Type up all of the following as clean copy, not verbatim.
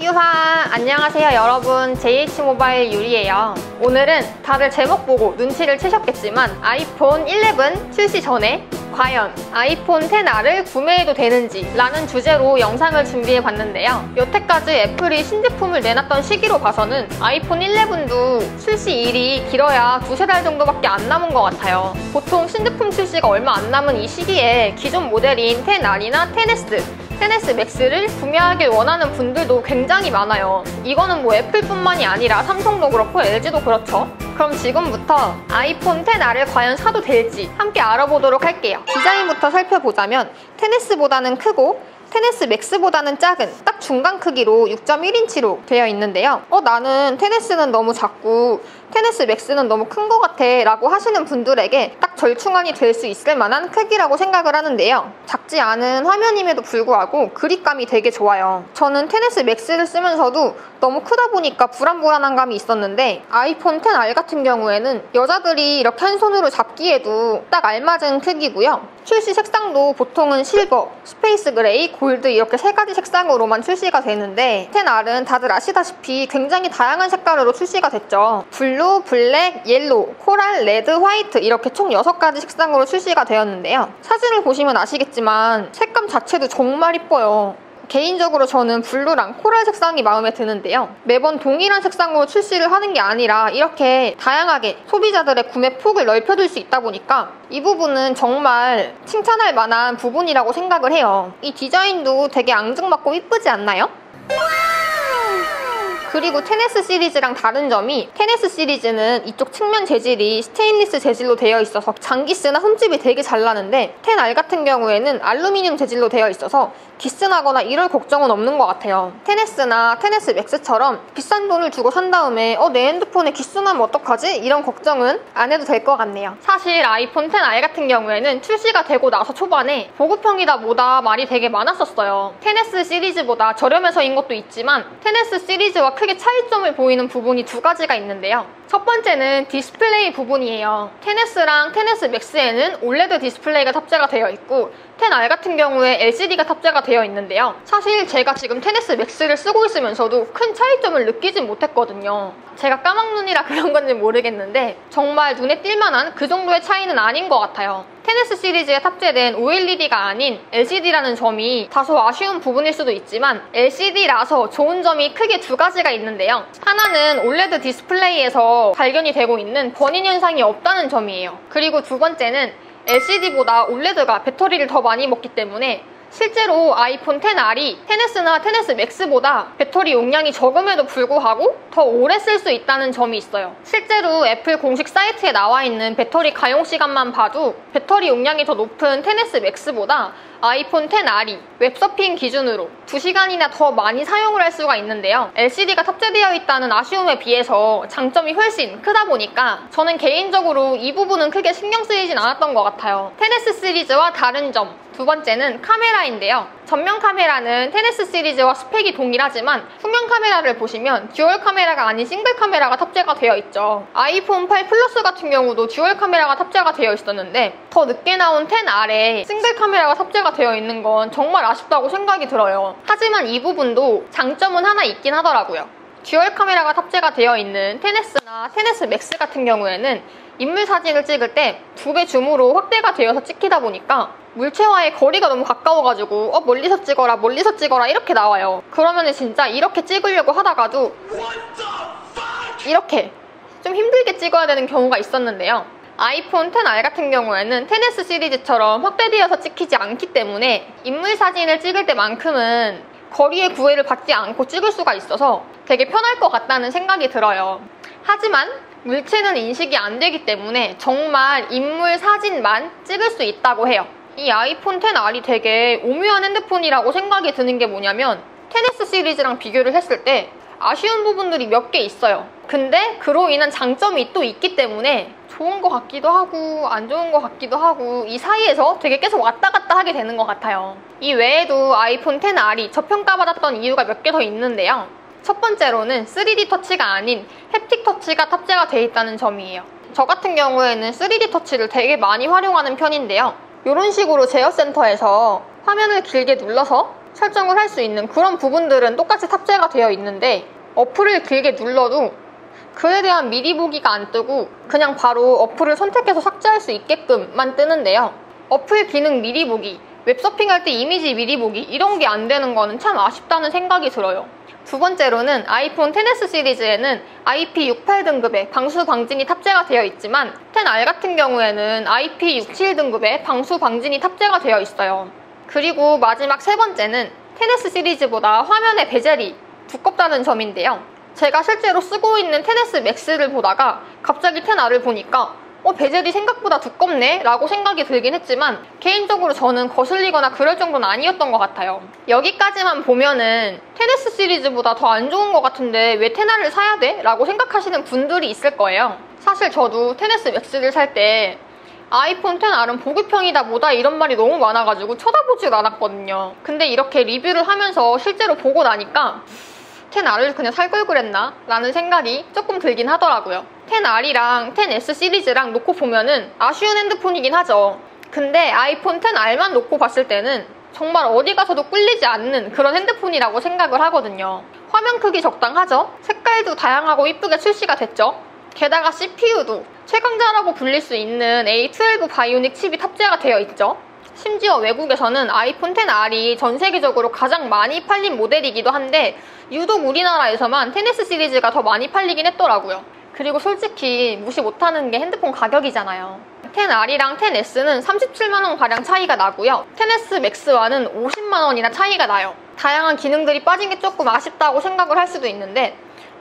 유하! 안녕하세요 여러분, JH모바일 유리예요. 오늘은 다들 제목 보고 눈치를 채셨겠지만 아이폰 11 출시 전에 과연 아이폰 XR을 구매해도 되는지 라는 주제로 영상을 준비해봤는데요. 여태까지 애플이 신제품을 내놨던 시기로 봐서는 아이폰 11도 출시일이 길어야 두세 달 정도밖에 안 남은 것 같아요. 보통 신제품 출시가 얼마 안 남은 이 시기에 기존 모델인 XR이나 XS 맥스를 구매하길 원하는 분들도 굉장히 많아요. 이거는 뭐 애플뿐만이 아니라 삼성도 그렇고 LG도 그렇죠. 그럼 지금부터 아이폰 XR을 과연 사도 될지 함께 알아보도록 할게요. 디자인부터 살펴보자면 XS보다는 크고 XS 맥스보다는 작은 딱 중간 크기로 6.1인치로 되어 있는데요. 나는 XS는 너무 작고 XS 맥스는 너무 큰 것 같아 라고 하시는 분들에게 딱 절충안이 될 수 있을 만한 크기라고 생각을 하는데요. 작지 않은 화면임에도 불구하고 그립감이 되게 좋아요. 저는 XS 맥스를 쓰면서도 너무 크다 보니까 불안불안한 감이 있었는데 아이폰 XR 같은 경우에는 여자들이 이렇게 한 손으로 잡기에도 딱 알맞은 크기고요. 출시 색상도 보통은 실버, 스페이스 그레이, 골드 이렇게 세 가지 색상으로만 출시가 되는데 XR은 다들 아시다시피 굉장히 다양한 색깔으로 출시가 됐죠. 블루, 블랙, 옐로우, 코랄, 레드, 화이트 이렇게 총 6가지 색상으로 출시가 되었는데요. 사진을 보시면 아시겠지만 색감 자체도 정말 이뻐요. 개인적으로 저는 블루랑 코랄 색상이 마음에 드는데요. 매번 동일한 색상으로 출시를 하는 게 아니라 이렇게 다양하게 소비자들의 구매 폭을 넓혀줄 수 있다 보니까 이 부분은 정말 칭찬할 만한 부분이라고 생각을 해요. 이 디자인도 되게 앙증맞고 이쁘지 않나요? 그리고 XS 시리즈랑 다른 점이 XS 시리즈는 이쪽 측면 재질이 스테인리스 재질로 되어 있어서 장기스나 흠집이 되게 잘 나는데 XR 같은 경우에는 알루미늄 재질로 되어 있어서 기스나거나 이럴 걱정은 없는 것 같아요. XS나 XS 맥스처럼 비싼 돈을 주고 산 다음에 내 핸드폰에 기스나면 어떡하지? 이런 걱정은 안 해도 될 것 같네요. 사실 아이폰 XR 같은 경우에는 출시가 되고 나서 초반에 보급형이다 뭐다 말이 되게 많았었어요. XS 시리즈보다 저렴해서인 것도 있지만 XS 시리즈와 크게 차이점을 보이는 부분이 두 가지가 있는데요. 첫 번째는 디스플레이 부분이에요. XS랑 XS 맥스에는 OLED 디스플레이가 탑재가 되어 있고 XR 같은 경우에 LCD가 탑재가 되어 있는데요. 사실 제가 지금 XS 맥스를 쓰고 있으면서도 큰 차이점을 느끼진 못했거든요. 제가 까막눈이라 그런 건지 모르겠는데 정말 눈에 띌만한 그 정도의 차이는 아닌 것 같아요. XS 시리즈에 탑재된 OLED가 아닌 LCD라는 점이 다소 아쉬운 부분일 수도 있지만 LCD라서 좋은 점이 크게 두 가지가 있는데요. 하나는 OLED 디스플레이에서 발견이 되고 있는 번인 현상이 없다는 점이에요. 그리고 두 번째는 LCD보다 OLED가 배터리를 더 많이 먹기 때문에 실제로 아이폰 XR이 XS나 XS 맥스보다 배터리 용량이 적음에도 불구하고 더 오래 쓸 수 있다는 점이 있어요. 실제로 애플 공식 사이트에 나와 있는 배터리 가용 시간만 봐도 배터리 용량이 더 높은 XS 맥스보다 아이폰 XR이 웹서핑 기준으로 2시간이나 더 많이 사용을 할 수가 있는데요. LCD가 탑재되어 있다는 아쉬움에 비해서 장점이 훨씬 크다 보니까 저는 개인적으로 이 부분은 크게 신경 쓰이진 않았던 것 같아요. XS 시리즈와 다른 점 두 번째는 카메라인데요. 전면 카메라는 XS 시리즈와 스펙이 동일하지만 후면 카메라를 보시면 듀얼 카메라가 아닌 싱글 카메라가 탑재가 되어 있죠. 아이폰 8 플러스 같은 경우도 듀얼 카메라가 탑재가 되어 있었는데 더 늦게 나온 XR에 싱글 카메라가 탑재가 되어 있는 건 정말 아쉽다고 생각이 들어요. 하지만 이 부분도 장점은 하나 있긴 하더라고요. 듀얼 카메라가 탑재가 되어 있는 XS나 XS 맥스 같은 경우에는 인물 사진을 찍을 때 2배 줌으로 확대가 되어서 찍히다 보니까 물체와의 거리가 너무 가까워가지고 멀리서 찍어라 이렇게 나와요. 그러면 진짜 이렇게 찍으려고 하다가도 이렇게 좀 힘들게 찍어야 되는 경우가 있었는데요. 아이폰 XR 같은 경우에는 XS 시리즈처럼 확대되어서 찍히지 않기 때문에 인물 사진을 찍을 때만큼은 거리의 구애를 받지 않고 찍을 수가 있어서 되게 편할 것 같다는 생각이 들어요. 하지만 물체는 인식이 안 되기 때문에 정말 인물 사진만 찍을 수 있다고 해요. 이 아이폰 XR이 되게 오묘한 핸드폰이라고 생각이 드는 게 뭐냐면 XS 시리즈랑 비교를 했을 때 아쉬운 부분들이 몇 개 있어요. 근데 그로 인한 장점이 또 있기 때문에 좋은 것 같기도 하고 안 좋은 것 같기도 하고 이 사이에서 되게 계속 왔다 갔다 하게 되는 것 같아요. 이 외에도 아이폰 XR이 저평가받았던 이유가 몇 개 더 있는데요. 첫 번째로는 3D 터치가 아닌 햅틱 터치가 탑재가 되어 있다는 점이에요. 저 같은 경우에는 3D 터치를 되게 많이 활용하는 편인데요. 이런 식으로 제어센터에서 화면을 길게 눌러서 설정을 할 수 있는 그런 부분들은 똑같이 탑재가 되어 있는데 어플을 길게 눌러도 그에 대한 미리 보기가 안 뜨고 그냥 바로 어플을 선택해서 삭제할 수 있게끔만 뜨는데요. 어플 기능 미리 보기, 웹서핑할 때 이미지 미리 보기 이런 게 안 되는 거는 참 아쉽다는 생각이 들어요. 두 번째로는 아이폰 XS 시리즈에는 IP68 등급의 방수 방진이 탑재가 되어 있지만 XR 같은 경우에는 IP67 등급의 방수 방진이 탑재가 되어 있어요. 그리고 마지막 세 번째는 XS 시리즈보다 화면의 베젤이 두껍다는 점인데요. 제가 실제로 쓰고 있는 XS 맥스를 보다가 갑자기 XR을 보니까 베젤이 생각보다 두껍네 라고 생각이 들긴 했지만 개인적으로 저는 거슬리거나 그럴 정도는 아니었던 것 같아요. 여기까지만 보면은 XS 시리즈보다 더 안 좋은 것 같은데 왜 XR을 사야 돼? 라고 생각하시는 분들이 있을 거예요. 사실 저도 XS 맥스를 살 때 아이폰 XR은 보급형이다 뭐다 이런 말이 너무 많아가지고 쳐다보질 않았거든요. 근데 이렇게 리뷰를 하면서 실제로 보고 나니까 XR을 그냥 살 걸 그랬나? 라는 생각이 조금 들긴 하더라고요. XR이랑 XS 시리즈랑 놓고 보면은 아쉬운 핸드폰이긴 하죠. 근데 아이폰 XR만 놓고 봤을 때는 정말 어디 가서도 꿀리지 않는 그런 핸드폰이라고 생각을 하거든요. 화면 크기 적당하죠? 색깔도 다양하고 이쁘게 출시가 됐죠? 게다가 CPU도 최강자라고 불릴 수 있는 A12 바이오닉 칩이 탑재가 되어 있죠. 심지어 외국에서는 아이폰 XR이 전 세계적으로 가장 많이 팔린 모델이기도 한데 유독 우리나라에서만 XS 시리즈가 더 많이 팔리긴 했더라고요. 그리고 솔직히 무시 못하는 게 핸드폰 가격이잖아요. XR이랑 XS는 37만원 가량 차이가 나고요. XS 맥스와는 50만원이나 차이가 나요. 다양한 기능들이 빠진 게 조금 아쉽다고 생각을 할 수도 있는데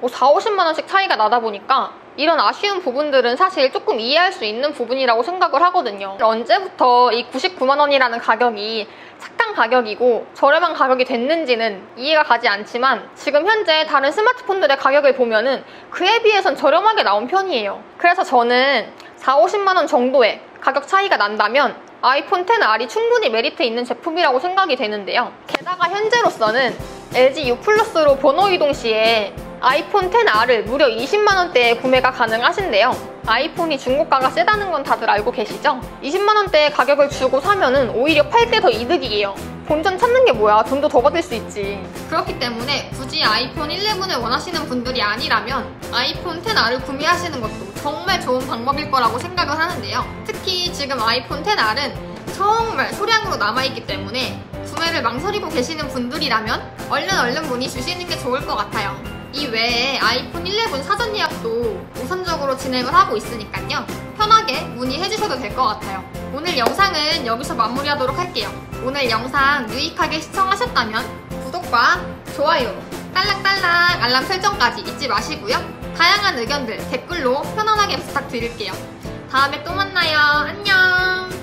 4, 50만원씩 차이가 나다 보니까 이런 아쉬운 부분들은 사실 조금 이해할 수 있는 부분이라고 생각을 하거든요. 언제부터 이 99만원이라는 가격이 착한 가격이고 저렴한 가격이 됐는지는 이해가 가지 않지만 지금 현재 다른 스마트폰들의 가격을 보면은 그에 비해선 저렴하게 나온 편이에요. 그래서 저는 4, 50만원 정도의 가격 차이가 난다면 아이폰 XR이 충분히 메리트 있는 제품이라고 생각이 되는데요. 게다가 현재로서는 LG U 플러스로 번호 이동 시에 아이폰 XR을 무려 20만원대에 구매가 가능하신데요. 아이폰이 중고가가 세다는 건 다들 알고 계시죠? 20만원대의 가격을 주고 사면은 오히려 팔 때 더 이득이에요. 본전 찾는 게 뭐야, 돈도 더 받을 수 있지. 그렇기 때문에 굳이 아이폰 11을 원하시는 분들이 아니라면 아이폰 XR을 구매하시는 것도 정말 좋은 방법일 거라고 생각을 하는데요. 특히 지금 아이폰 XR은 정말 소량으로 남아있기 때문에 구매를 망설이고 계시는 분들이라면 얼른 문의 주시는 게 좋을 것 같아요. 이 외에 아이폰 11 사전 예약도 우선적으로 진행을 하고 있으니까요. 편하게 문의해주셔도 될 것 같아요. 오늘 영상은 여기서 마무리하도록 할게요. 오늘 영상 유익하게 시청하셨다면 구독과 좋아요, 딸랑딸랑 알람 설정까지 잊지 마시고요. 다양한 의견들 댓글로 편안하게 부탁드릴게요. 다음에 또 만나요. 안녕!